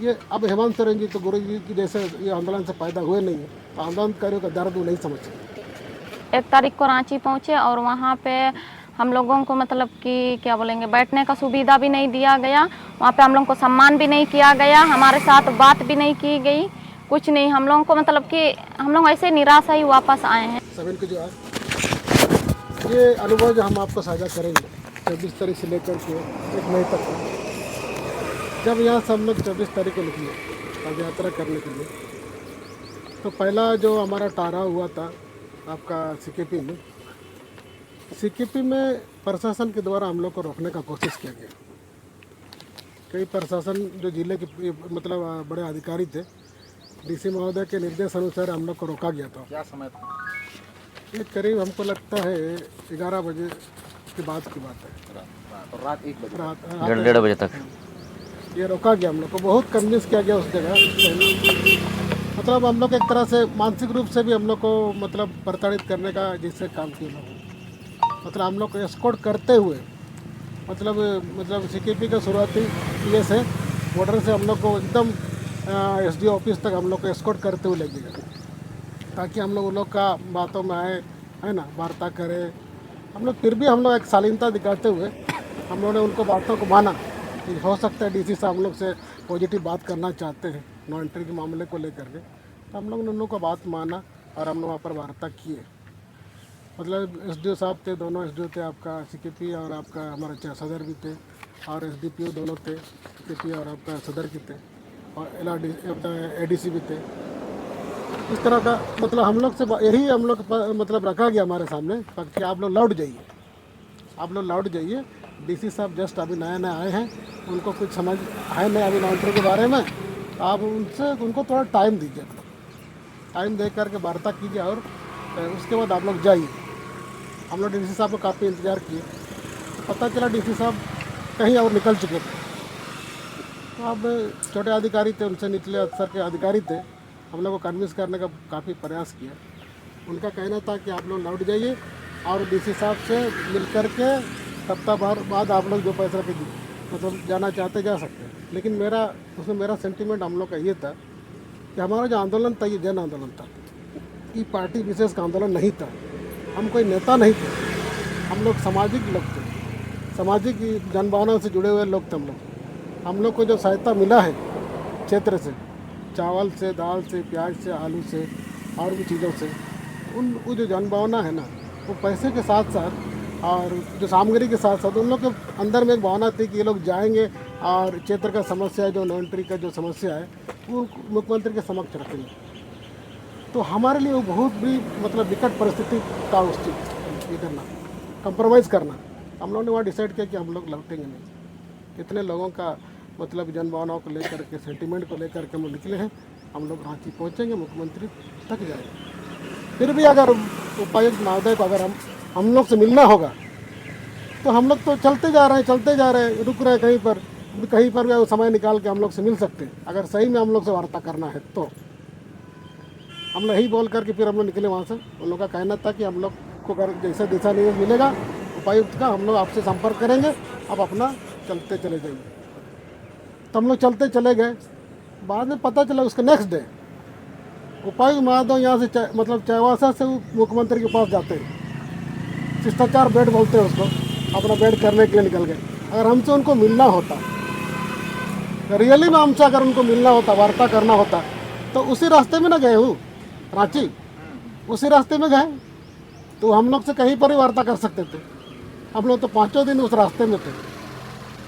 ये अब हेमंत सोरेन जी तो गुरु जी की जैसे ये आंदोलन से पैदा हुए नहीं है, तो आंदोलनकारियों का दर्द वो नहीं समझते। 1 तारीख को रांची पहुंचे और वहाँ पे हम लोगों को मतलब कि क्या बोलेंगे, बैठने का सुविधा भी नहीं दिया गया। वहाँ पे हम लोगों को सम्मान भी नहीं किया गया, हमारे साथ बात भी नहीं की गई, कुछ नहीं। हम लोगों को मतलब कि हम लोग ऐसे निराशा ही वापस आए हैं। सभी के जो है ये अनुभव जो हम आपको साझा करेंगे 24 तारीख से लेकर के 1 मई तक है। जब यहाँ से हम लोग 24 तारीख को निकले पद यात्रा करने के लिए, तो पहला जो हमारा टारा हुआ था आपका सीकेपी में प्रशासन के द्वारा हम लोग को रोकने का कोशिश किया गया। कई प्रशासन जो जिले के मतलब बड़े अधिकारी थे, डीसी महोदय के निर्देश अनुसार हम लोग को रोका गया था। क्या समय था? ये करीब हमको लगता है 11 बजे के बाद की बात है, तो रात 1 बजे, रात 1:30 बजे तक ये रोका गया। हम लोग को बहुत कन्विंस किया गया उस जगह। मतलब हम लोग एक तरह से मानसिक रूप से भी हम लोग को मतलब प्रताड़ित करने का जिससे काम किया लोग। मतलब हम लोग को एस्कॉर्ट करते हुए मतलब सीकेपी का शुरुआती ये से बॉर्डर से हम लोग को एकदम एसडीओ ऑफिस तक हम लोग को एस्कॉर्ट करते हुए ले गए, ताकि हम लोग उन लोग का बातों में आए, है ना, वार्ता करें। हम लोग फिर भी हम लोग एक शालीनता दिखाते हुए हम लोगों ने उनको बातों को माना कि हो सकता है डीसी साहब हम लोग से पॉजिटिव बात करना चाहते हैं नो एंट्री के मामले को लेकर के। तो हम लोग ने उन लोगों को बात माना और हम लोग वहाँ पर वार्ता किए। मतलब एसडीओ साहब थे, दोनों एसडीओ थे, आपका सीकेपी और आपका हमारा सदर भी थे, और एसडीपीओ दोनों थे, सीकेपी और आपका सदर की थे, और एलआरडी एडीसी भी थे। इस तरह का मतलब हम लोग से यही हम लोग मतलब रखा गया हमारे सामने कि आप लोग लौट जाइए, आप लोग लौट जाइए। डीसी साहब जस्ट अभी नए नए आए हैं, उनको कुछ समझ है नहीं अभी नौकरी के बारे में। आप उनको थोड़ा टाइम दीजिए, टाइम दे करके वार्ता कीजिए और उसके बाद आप लोग जाइए। हम लोग डीसी साहब को काफ़ी इंतज़ार किए, तो पता चला डीसी साहब कहीं और निकल चुके थे। तो अब छोटे अधिकारी थे, उनसे निचले स्तर के अधिकारी थे, हम लोग को कन्विंस करने का काफ़ी प्रयास किया। उनका कहना था कि आप लोग लौट जाइए और डीसी साहब से मिल कर के सप्ताह भर बाद आप लोग जो पैसा के मतलब जाना चाहते जा सकते हैं। लेकिन मेरा सेंटीमेंट हम लोग का ये था कि हमारा जो आंदोलन था ये जन आंदोलन था, ये पार्टी विशेष का आंदोलन नहीं था। हम कोई नेता नहीं थे, हम लोग सामाजिक लोग थे, सामाजिक जनभावना से जुड़े हुए लोग थे। हम लोग को जो सहायता मिला है क्षेत्र से, चावल से, दाल से, प्याज से, आलू से और भी चीज़ों से, वो जो जनभावना है ना, वो पैसे के साथ साथ और जो सामग्री के साथ साथ उन लोग के अंदर में एक भावना थी कि ये लोग जाएंगे और क्षेत्र का समस्या है, जो नो एंट्री का जो समस्या है, वो मुख्यमंत्री के समक्ष रखेंगे। तो हमारे लिए वो बहुत भी मतलब विकट परिस्थिति था उस चीज़ ये करना, कंप्रोमाइज़ करना। हम लोगों ने वहाँ डिसाइड किया कि हम लोग लौटेंगे नहीं। कितने लोगों का मतलब जनभावनाओं को लेकर के, सेंटीमेंट को लेकर के हम लोग निकले हैं। हम लोग रांची पहुँचेंगे, मुख्यमंत्री तक जाएंगे। फिर भी अगर उपायुक्त महोदय को अगर हम लोग से मिलना होगा तो हम लोग तो चलते जा रहे हैं, रुक रहे हैं कहीं पर भी समय निकाल के हम लोग से मिल सकते हैं। अगर सही में हम लोग से वार्ता करना है तो हम लोग यही बोल करके फिर हम लोग निकले वहाँ से। उन लोग का कहना था कि हम लोग को अगर जैसा दिशा निर्देश मिलेगा उपायुक्त का, हम लोग आपसे संपर्क करेंगे, आप अपना चलते चले जाइए। तो हम लोग चलते चले गए। बाद में पता चला उसके नेक्स्ट डे उपायुक्त महोदय यहाँ से मतलब चाईबासा से मुख्यमंत्री के पास जाते हैं, शिष्टाचार बेड बोलते हैं उसको, अपना बेड करने के लिए निकल गए। अगर हमसे उनको मिलना होता, रियली में हमसे अगर उनको मिलना होता, वार्ता करना होता, तो उसी रास्ते में ना गए हूँ रांची, उसी रास्ते में गए तो हम लोग से कहीं पर ही वार्ता कर सकते थे। हम लोग तो 5 दिन उस रास्ते में थे,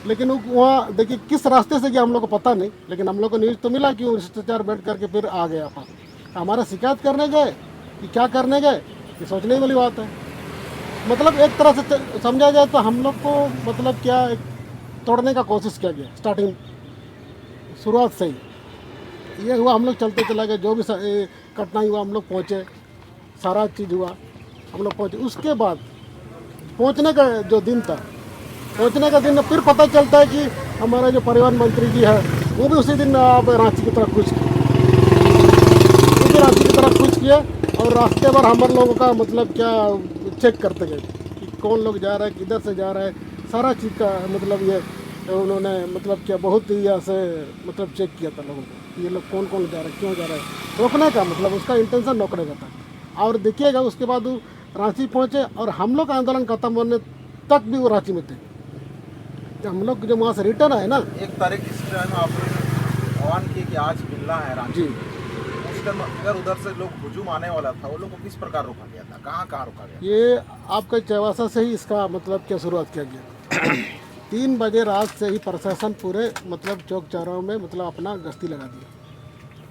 लेकिन वहाँ देखिए किस रास्ते से गया हम लोग को पता नहीं, लेकिन हम लोग को न्यूज़ तो मिला कि वो शिष्टाचार बैठ करके फिर आ गया। हमारा शिकायत करने गए कि क्या करने गए, ये सोचने वाली बात है। मतलब एक तरह से समझा जाए तो हम लोग को मतलब क्या तोड़ने का कोशिश किया गया स्टार्टिंग शुरुआत से ही। ये हुआ, हम लोग चलते चला गए, जो भी कठिनाई हुआ हम लोग पहुँचे, सारा चीज़ हुआ, हम लोग पहुँचे। उसके बाद पहुँचने का जो दिन था, पहुँचने का दिन फिर पता चलता है कि हमारा जो परिवहन मंत्री जी है वो भी उसी दिन आप रांची की तरफ कूच किए, रांची की तरफ कूच किए और रास्ते भर हम लोगों का मतलब क्या चेक करते गए कि कौन लोग जा रहा है, किधर से जा रहा है, सारा चीज़ का मतलब ये तो उन्होंने मतलब क्या बहुत ही ऐसे मतलब चेक किया था लोगों को कि ये लोग कौन कौन जा रहे हैं, क्यों जा रहे हैं, रोकने का मतलब उसका इंटेंशन रोकने का था। और देखिएगा उसके बाद वो रांची पहुँचे और हम लोग का आंदोलन खत्म होने तक भी वो रांची में थे। जब हम लोग जब वहाँ से रिटर्न आए ना, 1 तारीख इस टाइम आपने आह्वान किए कि आज मिलना है रांची। जी उस टाइम अगर उधर से लोग हुजूम आने वाला था, वो लोग को किस प्रकार रोका गया था, कहाँ कहाँ रोका गया? ये आपका चौवासा से ही इसका मतलब क्या शुरुआत किया गया। 3 बजे रात से ही प्रशासन पूरे मतलब चौक चौराहों में मतलब अपना गश्ती लगा दिया।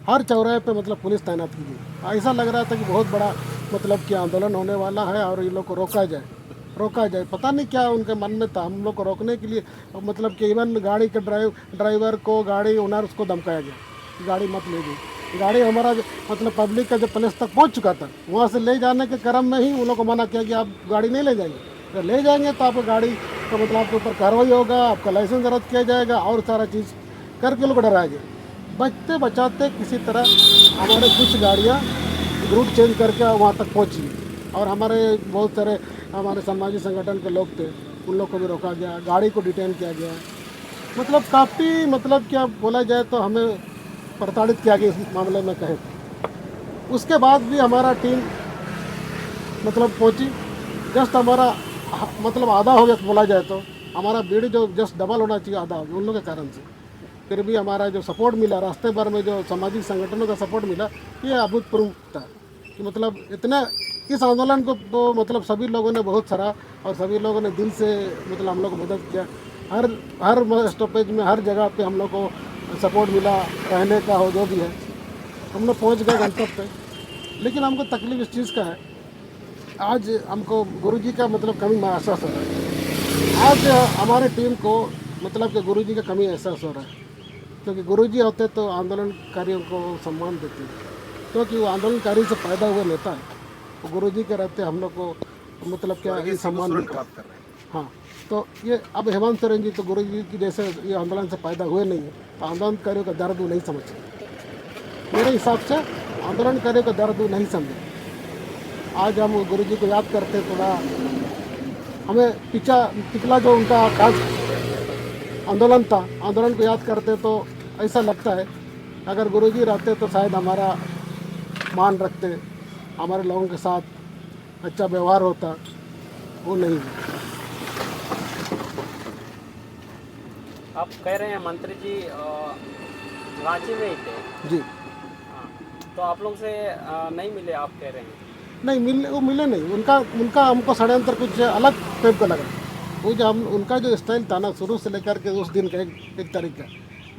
हर चौराहे पे मतलब पुलिस तैनात की गई। ऐसा लग रहा था कि बहुत बड़ा मतलब कि आंदोलन होने वाला है और ये लोग को रोका जाए। पता नहीं क्या उनके मन में था। हम लोग को रोकने के लिए मतलब कि इवन गाड़ी के ड्राइवर को, गाड़ी ओनर उसको धमकाया गया कि गाड़ी मत ले जाइए। गाड़ी हमारा मतलब पब्लिक का जब प्लेस तक पहुंच चुका था, वहाँ से ले जाने के क्रम में ही उन लोगों को मना किया कि आप गाड़ी नहीं ले जाएंगे। अगर ले जाएंगे तो आपको गाड़ी का मतलब आपके ऊपर कार्रवाई होगा, आपका लाइसेंस रद्द किया जाएगा और सारा चीज़ करके लोग डराया गया। बचते बचाते किसी तरह हमारे कुछ गाड़ियाँ रूट चेंज करके वहाँ तक पहुँची और हमारे बहुत सारे हमारे सामाजिक संगठन के लोग थे, उन लोग को भी रोका गया, गाड़ी को डिटेन किया गया। मतलब काफ़ी मतलब क्या बोला जाए तो हमें प्रताड़ित किया गया इस मामले में कहे तो। उसके बाद भी हमारा टीम मतलब पहुंची। जस्ट हमारा मतलब आधा हो गया बोला जाए तो, हमारा भीड़ जो जस्ट डबल होना चाहिए आधा हो गया उन लोगों के कारण से। फिर भी हमारा जो सपोर्ट मिला रास्ते भर में, जो सामाजिक संगठनों का सपोर्ट मिला, ये अभूतपूर्व था कि मतलब इतना इस आंदोलन को तो मतलब सभी लोगों ने बहुत सराहा और सभी लोगों ने दिल से मतलब हम लोग को मदद किया। हर स्टॉपेज में, हर जगह पे हम लोग को सपोर्ट मिला, रहने का हो जो भी है। हम लोग पहुँच गए गंतव्य पे। लेकिन हमको तकलीफ इस चीज़ का है, आज हमको गुरुजी का मतलब कमी महसूस हो रहा है। आज हमारे टीम को मतलब कि गुरुजी का कमी एहसास हो रहा है, क्योंकि गुरुजी होते तो आंदोलनकारियों को सम्मान देते, क्योंकि वो आंदोलनकारी से पैदा हुए नेता है। तो गुरुजी के रहते हम लोग को मतलब क्या ये सम्मान मिलता है। बात कर रहे हैं। हाँ, तो ये अब हेमंत सोरेन जी तो गुरुजी की जैसे ये आंदोलन से पैदा हुए नहीं है, तो आंदोलनकारियों का दर्द वो नहीं समझते। मेरे हिसाब से आंदोलनकारियों का दर्द वो नहीं समझे। आज हम गुरुजी को याद करते, थोड़ा हमें पिछला जो उनका खास आंदोलन था, आंदोलन को याद करते तो ऐसा लगता है अगर गुरुजी रहते तो शायद हमारा मान रखते, हमारे लोगों के साथ अच्छा व्यवहार होता। वो नहीं है। आप कह रहे हैं मंत्री जी रांची में ही थे। जी हाँ, तो आप लोग से नहीं मिले, आप कह रहे हैं? नहीं, वो मिले नहीं। उनका हमको षड्यंत्र कुछ अलग टाइप का लगा। वो जो उनका जो स्टाइल था ना शुरू से लेकर के उस दिन का एक तारीख का,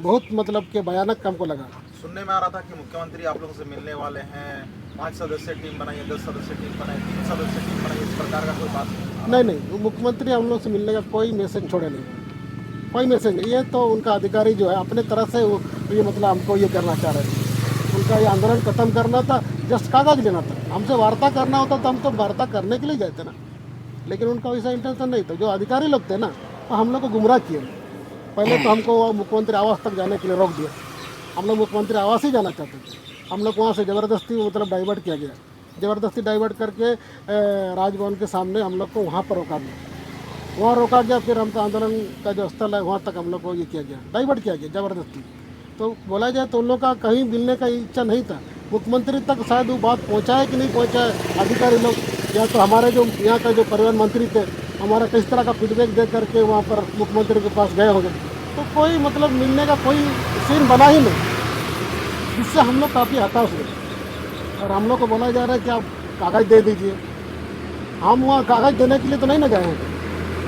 बहुत मतलब के भयानक हमको लगा। सुनने में आ रहा था कि मुख्यमंत्री आप लोगों से मिलने वाले हैं, 5 सदस्यीय टीम बनाइए, 10 सदस्यीय टीम बनाइए, 3 सदस्यीय टीम बनाइए, इस प्रकार का कोई बात नहीं, वो मुख्यमंत्री हम लोग से मिलने का कोई मैसेज छोड़े नहीं, कोई मैसेज नहीं। ये तो उनका अधिकारी जो है अपने तरह से वो ये मतलब हमको ये करना चाह रहे थे। उनका ये आंदोलन खत्म करना था, जस्ट कागज लेना था। हमसे वार्ता करना होता तो हम तो वार्ता करने के लिए गए थे ना, लेकिन उनका वैसा इंटेंशन नहीं था। जो अधिकारी लोग थे ना, तो हम लोग को गुमराह किए। पहले तो हमको मुख्यमंत्री आवास तक जाने के लिए रोक दिया। हम लोग मुख्यमंत्री आवास ही जाना चाहते थे। हम लोग वहाँ से ज़बरदस्ती मतलब डाइवर्ट किया गया। ज़बरदस्ती डाइवर्ट करके राजभवन के सामने हम लोग को वहाँ पर रोका गया। वहाँ रोका गया, फिर हमको आंदोलन का जो स्थल है वहाँ तक हम लोग को ये किया गया, डाइवर्ट किया गया ज़बरदस्ती। तो बोला जाए तो उन लोग का कहीं मिलने का इच्छा नहीं था। मुख्यमंत्री तक शायद वो बात पहुँचाए कि नहीं पहुँचाए अधिकारी लोग, या तो हमारे जो यहाँ का जो परिवहन मंत्री थे, हमारा किस तरह का फीडबैक दे करके वहाँ पर मुख्यमंत्री के पास गए होंगे। तो कोई मतलब मिलने का कोई सीन बना ही नहीं, जिससे हम लोग काफ़ी हताश हुए। और हम लोग को बोला जा रहा है कि आप कागज़ दे दीजिए। हम वहाँ कागज़ देने के लिए तो नहीं ना गए हैं।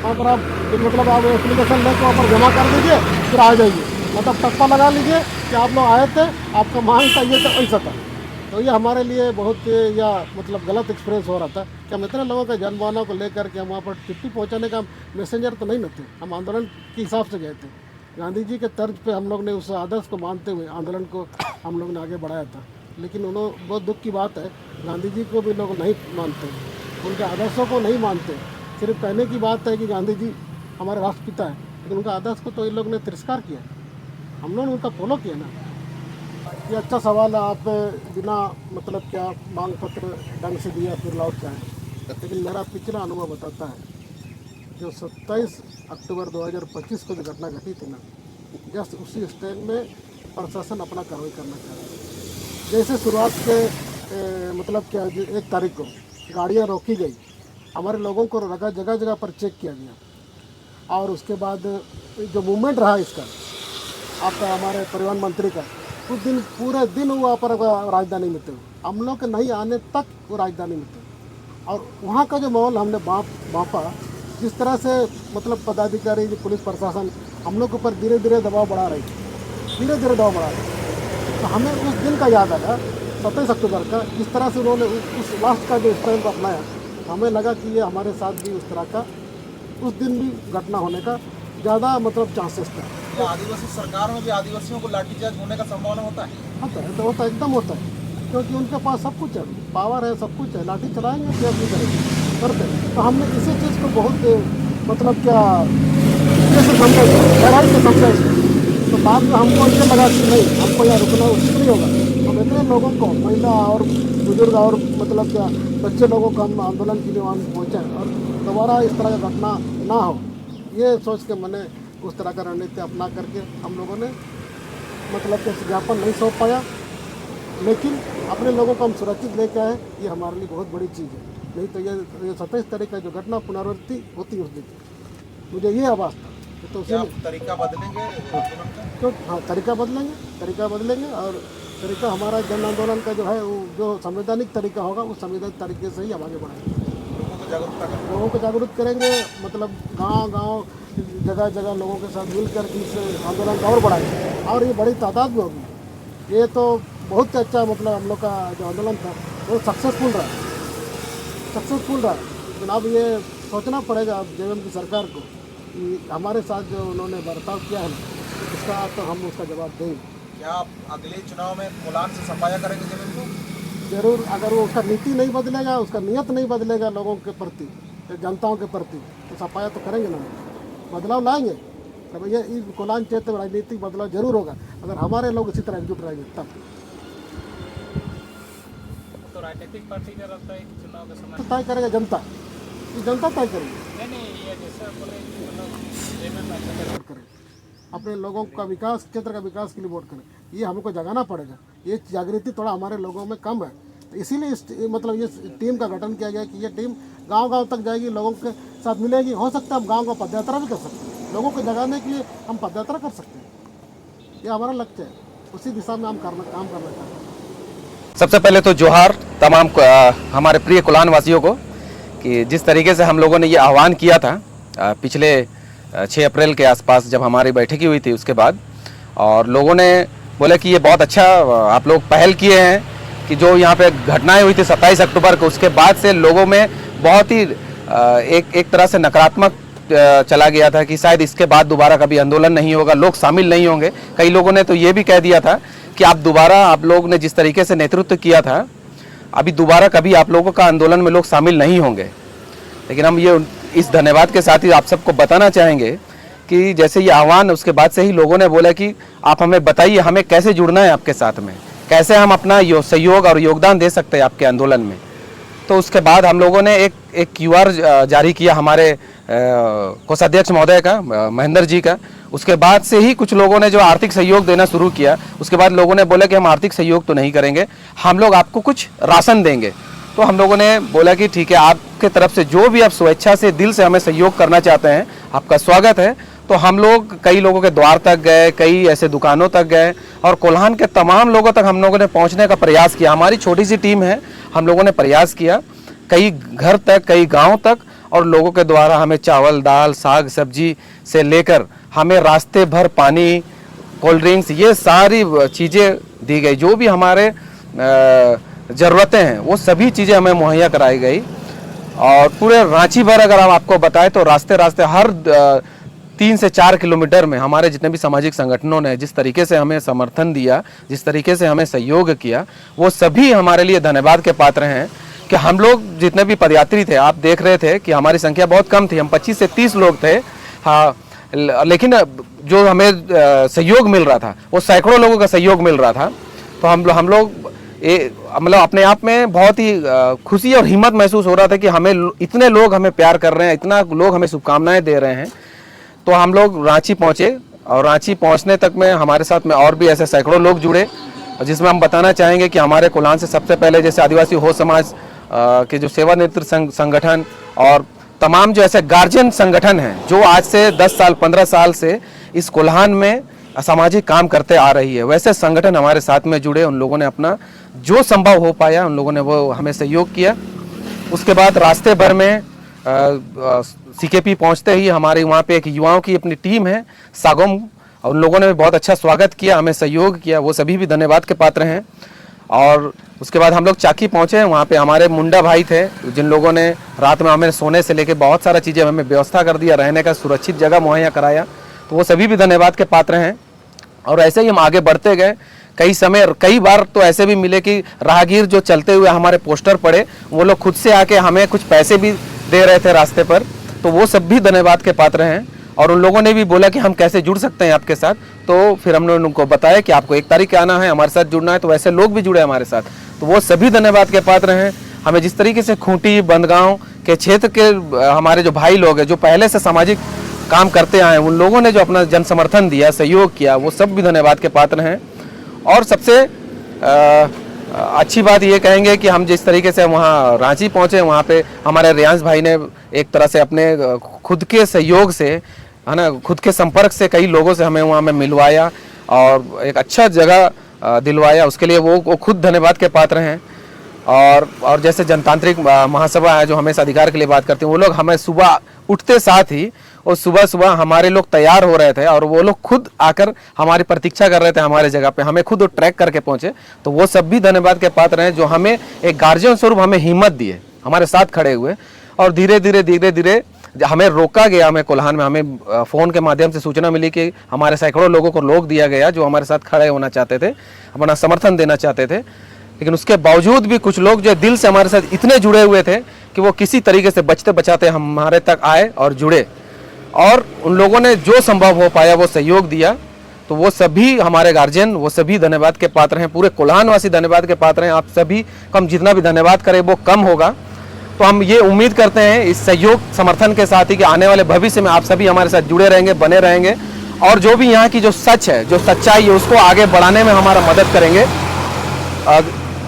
वहाँ पर आप मतलब आप एप्लीकेशन लेकर वहाँ पर जमा कर दीजिए, फिर आ जाइए, मतलब टप्पा लगा लीजिए कि आप लोग आए थे, आपका मांग था ये, तो ऐसा था। तो ये हमारे लिए बहुत या मतलब गलत एक्सपीरियंस हो रहा था कि हम इतने लोगों के जनमानव को लेकर के हम वहाँ पर चिट्ठी पहुँचाने का मैसेंजर तो नहीं न थे। हम आंदोलन के हिसाब से गए थे। गांधी जी के तर्ज पे हम लोग ने उस आदर्श को मानते हुए आंदोलन को हम लोग ने आगे बढ़ाया था। लेकिन उन्होंने, बहुत दुख की बात है, गांधी जी को भी लोग नहीं मानते, उनके आदर्शों को नहीं मानते। सिर्फ कहने की बात है कि गांधी जी हमारे राष्ट्रपिता है, लेकिन उनका आदर्श को तो इन लोग ने तिरस्कार किया। हम लोग ने उनका फॉलो किया ना। ये अच्छा सवाल है। आप बिना मतलब क्या मांग पत्र ढंग से दिया फिर लौट जाए, लेकिन मेरा पिछला अनुभव बताता है जो 27 अक्टूबर 2025 को जो घटना घटी थी ना, जस्ट उसी स्टैंड में प्रशासन अपना कार्रवाई करना चाह रहा है। जैसे शुरुआत के मतलब क्या 1 तारीख को गाड़ियाँ रोकी गई, हमारे लोगों को जगह जगह पर चेक किया गया और उसके बाद जो मूवमेंट रहा इसका आपका हमारे परिवहन मंत्री का, उस दिन पूरे दिन वहाँ पर राजधानी में थे, हम लोग के नहीं आने तक वो राजधानी में थे और वहाँ का जो माहौल हमने बाँपा, जिस तरह से मतलब पदाधिकारी पुलिस प्रशासन हम लोग के ऊपर धीरे धीरे दबाव बढ़ा रही, तो हमें उस दिन का याद आया 27 अक्टूबर का, जिस तरह से उन्होंने उस लास्ट का जो स्टाइल को अपनाया, हमें लगा कि ये हमारे साथ भी उस तरह का उस दिन भी घटना होने का ज़्यादा मतलब चांसेस था। तो आदिवासी सरकार में भी आदिवासियों को लाठीचार्ज होने का संभावना होता है? होता है, एकदम होता है, क्योंकि उनके पास सब कुछ है, पावर है, सब कुछ है, लाठी चलाएंगे क्या नहीं करेंगे, करते हैं। तो हमने इसी चीज़ को बहुत मतलब क्या जैसे समझा, गहराई से समझा इसको, तो बाद में हमको ये लगा कि नहीं, हमको यहाँ रुकना उचित नहीं होगा। हम इतने लोगों को, महिला और बुजुर्ग और मतलब क्या बच्चे लोगों को हम आंदोलन के लिए वहाँ पहुँचाएँ और दोबारा इस तरह का घटना ना हो, ये सोच के मैंने उस तरह का रणनीति अपना करके हम लोगों ने मतलब कि ज्ञापन नहीं सौंप पाया, लेकिन अपने लोगों को हम सुरक्षित लेके आए, ये हमारे लिए बहुत बड़ी चीज़ है। नहीं तो ये 27 तारीख का जो घटना पुनरावृत्ति होती उस दिन, मुझे ये आवाज़ था। तो क्या आप तरीका बदलेंगे आंदोलन का? तो हाँ, तरीका बदलेंगे और तरीका हमारा जन आंदोलन का जो है वो जो संवैधानिक तरीका होगा उस संवैधानिक तरीके से ही हम आगे बढ़ाएंगे। लोगों को जागरूक करेंगे, मतलब गांव जगह जगह लोगों के साथ मिलकर इस आंदोलन को और बढ़ाएंगे और ये बड़ी तादाद में होगी। ये तो बहुत अच्छा मतलब हम लोग का जो आंदोलन था वो सक्सेसफुल रहा। लेकिन अब ये सोचना पड़ेगा अब जेएमएम की सरकार को कि हमारे साथ जो उन्होंने बर्ताव किया है उसका तो हम उसका जवाब देंगे। क्या आप अगले चुनाव में कोलान से सफाया करेंगे जेएमएम को? जरूर, अगर वो उसका नीति नहीं बदलेगा, उसका नियत नहीं बदलेगा लोगों के प्रति, जनताओं के प्रति, तो सफाया तो करेंगे ना, बदलाव लाएंगे। तो भैया इस कोलान क्षेत्र में राजनीतिक बदलाव जरूर होगा अगर हमारे लोग इसी तरह एकजुट रहेंगे तब। तो राजनीतिक पार्टी का रहता है कि चुनाव का समय तो तय करेगा जनता, ये जनता तय करेगी। नहीं ये जैसे बोले कि मतलब जेएमएम अच्छा वोट करें, अपने लोगों का विकास, क्षेत्र का विकास के लिए वोट करें, ये हमको जगाना पड़ेगा। ये जागृति थोड़ा हमारे लोगों में कम है, इसीलिए इस मतलब ये टीम का गठन किया गया कि ये टीम गांव-गांव तक जाएगी, लोगों के साथ मिलेगी। हो सकता है हम गांव का पदयात्रा भी कर सकते हैं, लोगों को जगाने के लिए हम पदयात्रा कर सकते हैं। ये हमारा लक्ष्य है, उसी दिशा में हम काम करना चाहते हैं। सबसे पहले तो जोहार तमाम हमारे प्रिय कोलान वासियों को कि जिस तरीके से हम लोगों ने ये आह्वान किया था पिछले 6 अप्रैल के आसपास जब हमारी बैठक हुई थी उसके बाद, और लोगों ने बोला कि ये बहुत अच्छा आप लोग पहल किए हैं कि जो यहाँ पे घटनाएं हुई थी 27 अक्टूबर को, उसके बाद से लोगों में बहुत ही एक तरह से नकारात्मक चला गया था कि शायद इसके बाद दोबारा कभी आंदोलन नहीं होगा, लोग शामिल नहीं होंगे। कई लोगों ने तो ये भी कह दिया था कि आप लोग ने जिस तरीके से नेतृत्व किया था, अभी दोबारा कभी आप लोगों का आंदोलन में लोग शामिल नहीं होंगे। लेकिन हम ये इस धन्यवाद के साथ ही आप सबको बताना चाहेंगे कि जैसे ये आह्वान, उसके बाद से ही लोगों ने बोला कि आप हमें बताइए हमें कैसे जुड़ना है आपके साथ में, कैसे हम अपना सहयोग और योगदान दे सकते हैं आपके आंदोलन में। तो उसके बाद हम लोगों ने एक QR जारी किया हमारे कोषाध्यक्ष महोदय का, महेंद्र जी का। उसके बाद से ही कुछ लोगों ने जो आर्थिक सहयोग देना शुरू किया, उसके बाद लोगों ने बोला कि हम आर्थिक सहयोग तो नहीं करेंगे, हम लोग आपको कुछ राशन देंगे। तो हम लोगों ने बोला कि ठीक है, आपके तरफ से जो भी आप स्वेच्छा से दिल से हमें सहयोग करना चाहते हैं, आपका स्वागत है। तो हम लोग कई लोगों के द्वार तक गए, कई ऐसे दुकानों तक गए और कोल्हान के तमाम लोगों तक हम लोगों ने पहुंचने का प्रयास किया। हमारी छोटी सी टीम है, हम लोगों ने प्रयास किया कई घर तक, कई गांव तक, और लोगों के द्वारा हमें चावल, दाल, साग, सब्जी से लेकर हमें रास्ते भर पानी, कोल्ड ड्रिंक्स, ये सारी चीज़ें दी गई। जो भी हमारे ज़रूरतें हैं वो सभी चीज़ें हमें मुहैया कराई गई। और पूरे रांची भर अगर हम आपको बताएं तो रास्ते रास्ते हर 3 से 4 किलोमीटर में हमारे जितने भी सामाजिक संगठनों ने जिस तरीके से हमें समर्थन दिया, जिस तरीके से हमें सहयोग किया, वो सभी हमारे लिए धन्यवाद के पात्र हैं। कि हम लोग जितने भी पदयात्री थे, आप देख रहे थे कि हमारी संख्या बहुत कम थी, हम 25 से 30 लोग थे, हाँ, लेकिन जो हमें सहयोग मिल रहा था वो सैकड़ों लोगों का सहयोग मिल रहा था। तो हम लोग मतलब अपने आप में बहुत ही खुशी और हिम्मत महसूस हो रहा था कि हमें इतने लोग हमें प्यार कर रहे हैं, इतना लोग हमें शुभकामनाएं दे रहे हैं। तो हम लोग रांची पहुँचे और रांची पहुँचने तक में हमारे साथ में और भी ऐसे सैकड़ों लोग जुड़े, जिसमें हम बताना चाहेंगे कि हमारे कोल्हान से सबसे पहले जैसे आदिवासी हो समाज के जो सेवानिवृत्त संगठन और तमाम जो ऐसे गार्जियन संगठन हैं जो आज से 10 साल 15 साल से इस कोल्हान में असामाजिक काम करते आ रही है, वैसे संगठन हमारे साथ में जुड़े। उन लोगों ने अपना जो संभव हो पाया उन लोगों ने वो हमें सहयोग किया। उसके बाद रास्ते भर में सीकेपी पहुंचते ही हमारे वहाँ पे एक युवाओं की अपनी टीम है सागोम, उन लोगों ने भी बहुत अच्छा स्वागत किया, हमें सहयोग किया, वो सभी भी धन्यवाद के पात्र हैं। और उसके बाद हम लोग चाकी पहुँचे, वहाँ पे हमारे मुंडा भाई थे जिन लोगों ने रात में हमें सोने से लेके बहुत सारा चीज़ें हमें व्यवस्था कर दिया, रहने का सुरक्षित जगह मुहैया कराया, तो वो सभी भी धन्यवाद के पात्र हैं। और ऐसे ही हम आगे बढ़ते गए। कई बार तो ऐसे भी मिले कि राहगीर जो चलते हुए हमारे पोस्टर पड़े वो लोग खुद से आके हमें कुछ पैसे भी दे रहे थे रास्ते पर, तो वो सब भी धन्यवाद के पात्र हैं। और उन लोगों ने भी बोला कि हम कैसे जुड़ सकते हैं आपके साथ, तो फिर हमने उनको बताया कि आपको 1 तारीख के आना है, हमारे साथ जुड़ना है, तो वैसे लोग भी जुड़े हमारे साथ, तो वो सभी धन्यवाद के पात्र हैं। हमें जिस तरीके से खूंटी बंदगांव के क्षेत्र के हमारे जो भाई लोग हैं जो पहले से सामाजिक काम करते आए, उन लोगों ने जो अपना जन समर्थन दिया, सहयोग किया, वो सब भी धन्यवाद के पात्र हैं। और सबसे अच्छी बात ये कहेंगे कि हम जिस तरीके से वहाँ रांची पहुँचे, वहाँ पे हमारे रियांश भाई ने एक तरह से अपने खुद के सहयोग से, है ना, खुद के संपर्क से कई लोगों से हमें वहाँ में मिलवाया और एक अच्छा जगह दिलवाया, उसके लिए वो खुद धन्यवाद के पात्र हैं। और जैसे जनतांत्रिक महासभा है जो हमेशा अधिकार के लिए बात करते हैं, वो लोग हमें सुबह उठते साथ ही और सुबह हमारे लोग तैयार हो रहे थे और वो लोग खुद आकर हमारी प्रतीक्षा कर रहे थे हमारे जगह पे, हमें खुद ट्रैक करके पहुंचे, तो वो सब भी धन्यवाद के पात्र हैं जो हमें एक गार्जियन स्वरूप हमें हिम्मत दिए, हमारे साथ खड़े हुए। और धीरे धीरे हमें रोका गया, हमें कोल्हान में हमें फ़ोन के माध्यम से सूचना मिली कि हमारे सैकड़ों लोगों को रोक दिया गया जो हमारे साथ खड़े होना चाहते थे, अपना समर्थन देना चाहते थे। लेकिन उसके बावजूद भी कुछ लोग जो दिल से हमारे साथ इतने जुड़े हुए थे कि वो किसी तरीके से बचते बचाते हमारे तक आए और जुड़े, और उन लोगों ने जो संभव हो पाया वो सहयोग दिया। तो वो सभी हमारे गार्जियन, वो सभी धन्यवाद के पात्र हैं, पूरे कोल्हान वासी धन्यवाद के पात्र हैं। आप सभी को हम जितना भी धन्यवाद करें वो कम होगा। तो हम ये उम्मीद करते हैं इस सहयोग समर्थन के साथ ही कि आने वाले भविष्य में आप सभी हमारे साथ जुड़े रहेंगे, बने रहेंगे, और जो भी यहाँ की जो सच है, जो सच्चाई है, उसको आगे बढ़ाने में हमारा मदद करेंगे।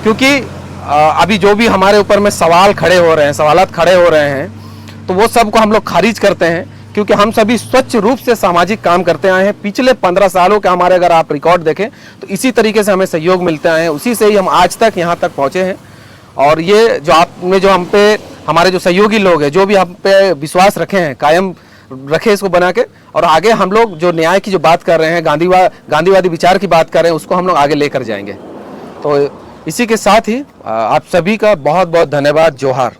क्योंकि अभी जो भी हमारे ऊपर में सवाल खड़े हो रहे हैं, सवालात खड़े हो रहे हैं, तो वो सब को हम लोग खारिज करते हैं, क्योंकि हम सभी स्वच्छ रूप से सामाजिक काम करते आए हैं। पिछले 15 सालों के हमारे अगर आप रिकॉर्ड देखें तो इसी तरीके से हमें सहयोग मिलते आए हैं, उसी से ही हम आज तक यहाँ तक पहुँचे हैं। और ये जो आपने जो हम पे हमारे जो सहयोगी लोग हैं, जो भी हम पे विश्वास रखे हैं, कायम रखे इसको बना के, और आगे हम लोग जो न्याय की जो बात कर रहे हैं, गांधीवादी विचार की बात कर रहे हैं, उसको हम लोग आगे लेकर जाएंगे। तो इसी के साथ ही आप सभी का बहुत बहुत धन्यवाद। जोहार।